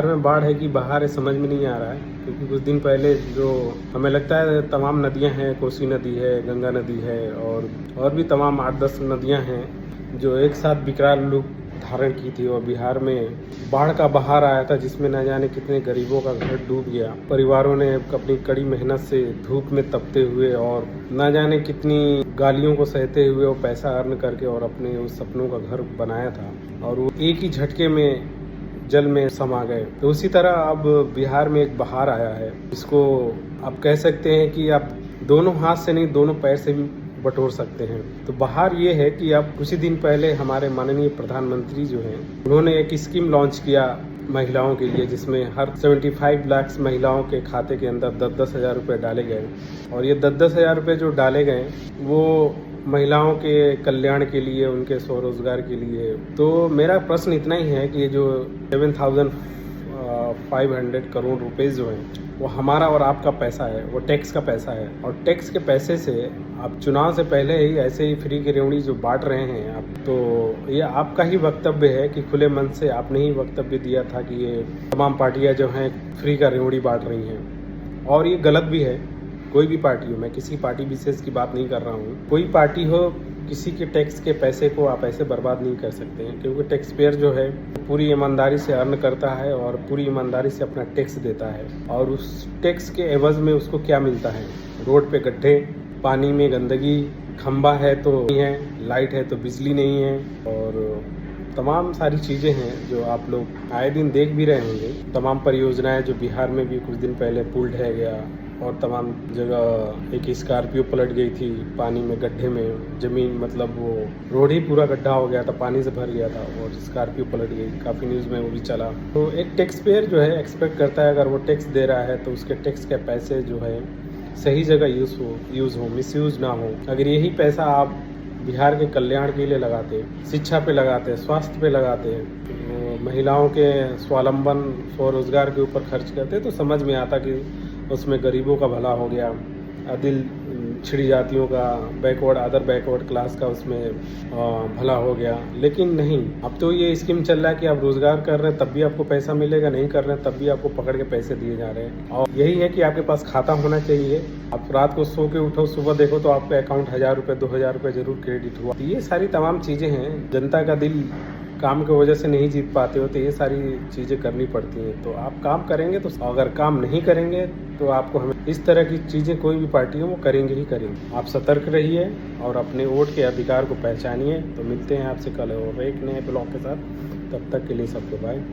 बिहार में बाढ़ है कि बहार है समझ में नहीं आ रहा है, क्योंकि कुछ दिन पहले जो हमें लगता है तमाम नदियां हैं, कोसी नदी है, गंगा नदी है और भी तमाम 8-10 नदियां हैं जो एक साथ विकराल रूप धारण की थी और बिहार में बाढ़ का बहार आया था, जिसमें न जाने कितने गरीबों का घर डूब गया। परिवारों ने अपनी कड़ी मेहनत से धूप में तपते हुए और न जाने कितनी गालियों को सहते हुए वो पैसा अर्न करके और अपने उस सपनों का घर बनाया था और वो एक ही झटके में जल में समा गए। तो उसी तरह अब बिहार में एक बहार आया है, इसको आप कह सकते हैं कि आप दोनों हाथ से नहीं दोनों पैर से भी बटोर सकते हैं। तो बहार ये है कि अब कुछ ही दिन पहले हमारे माननीय प्रधानमंत्री जो हैं उन्होंने एक स्कीम लॉन्च किया महिलाओं के लिए, जिसमें हर 75 लाख महिलाओं के खाते के अंदर 10-10 हज़ार रुपये डाले गए और ये 10-10 हज़ार रुपये जो डाले गए वो महिलाओं के कल्याण के लिए, उनके स्वरोजगार के लिए। तो मेरा प्रश्न इतना ही है कि ये जो 7,500 करोड़ रुपए जो हैं वो हमारा और आपका पैसा है, वो टैक्स का पैसा है और टैक्स के पैसे से आप चुनाव से पहले ही ऐसे ही फ्री की रेवड़ी जो बांट रहे हैं आप, तो ये आपका ही वक्तव्य है कि खुले मन से आपने ही वक्तव्य दिया था कि ये तमाम पार्टियां जो हैं फ्री का रेवड़ी बांट रही हैं और ये गलत भी है। कोई भी पार्टी हो, मैं किसी पार्टी विशेष की बात नहीं कर रहा हूँ, कोई पार्टी हो, किसी के टैक्स के पैसे को आप ऐसे बर्बाद नहीं कर सकते हैं, क्योंकि टैक्स पेयर जो है पूरी ईमानदारी से अर्न करता है और पूरी ईमानदारी से अपना टैक्स देता है और उस टैक्स के एवज में उसको क्या मिलता है? रोड पे गड्ढे, पानी में गंदगी, खंबा है तो नहीं है, लाइट है तो बिजली नहीं है और तमाम सारी चीज़ें हैं जो आप लोग आए दिन देख भी रहे होंगे। तमाम परियोजनाएं जो बिहार में भी कुछ दिन पहले पुल ढह गया और तमाम जगह एक स्कॉर्पियो पलट गई थी पानी में, गड्ढे में, ज़मीन मतलब वो रोड ही पूरा गड्ढा हो गया था, पानी से भर गया था और स्कॉर्पियो पलट गई। काफ़ी न्यूज़ में वो भी चला। तो एक टैक्स पेयर जो है एक्सपेक्ट करता है अगर वो टैक्स दे रहा है तो उसके टैक्स के पैसे जो है सही जगह यूज़ हो, मिसयूज़ ना हो। अगर यही पैसा आप बिहार के कल्याण के लिए लगाते, शिक्षा पे लगाते, स्वास्थ्य पे लगाते, तो महिलाओं के स्वावलंबन स्वरोजगार के ऊपर खर्च करते तो समझ में आता कि उसमें गरीबों का भला हो गया, दिल छिड़ी जातियों का, अदर बैकवर्ड क्लास का उसमें भला हो गया। लेकिन नहीं, अब तो ये स्कीम चल रहा है कि आप रोजगार कर रहे हैं तब भी आपको पैसा मिलेगा, नहीं कर रहे हैं तब भी आपको पकड़ के पैसे दिए जा रहे हैं। और यही है कि आपके पास खाता होना चाहिए। आप रात को सो के उठो, सुबह देखो तो आपका अकाउंट 1,000 रुपये 2,000 रुपये जरूर क्रेडिट हुआ। ये सारी तमाम चीज़ें हैं, जनता का दिल काम की वजह से नहीं जीत पाते हो तो ये सारी चीज़ें करनी पड़ती हैं। तो आप काम करेंगे तो, अगर काम नहीं करेंगे तो आपको हमें इस तरह की चीज़ें कोई भी पार्टी हो वो करेंगे ही करेंगे। आप सतर्क रहिए और अपने वोट के अधिकार को पहचानिए। तो मिलते हैं आपसे कल और एक नए ब्लॉग के साथ, तब तक के लिए सबको बाय।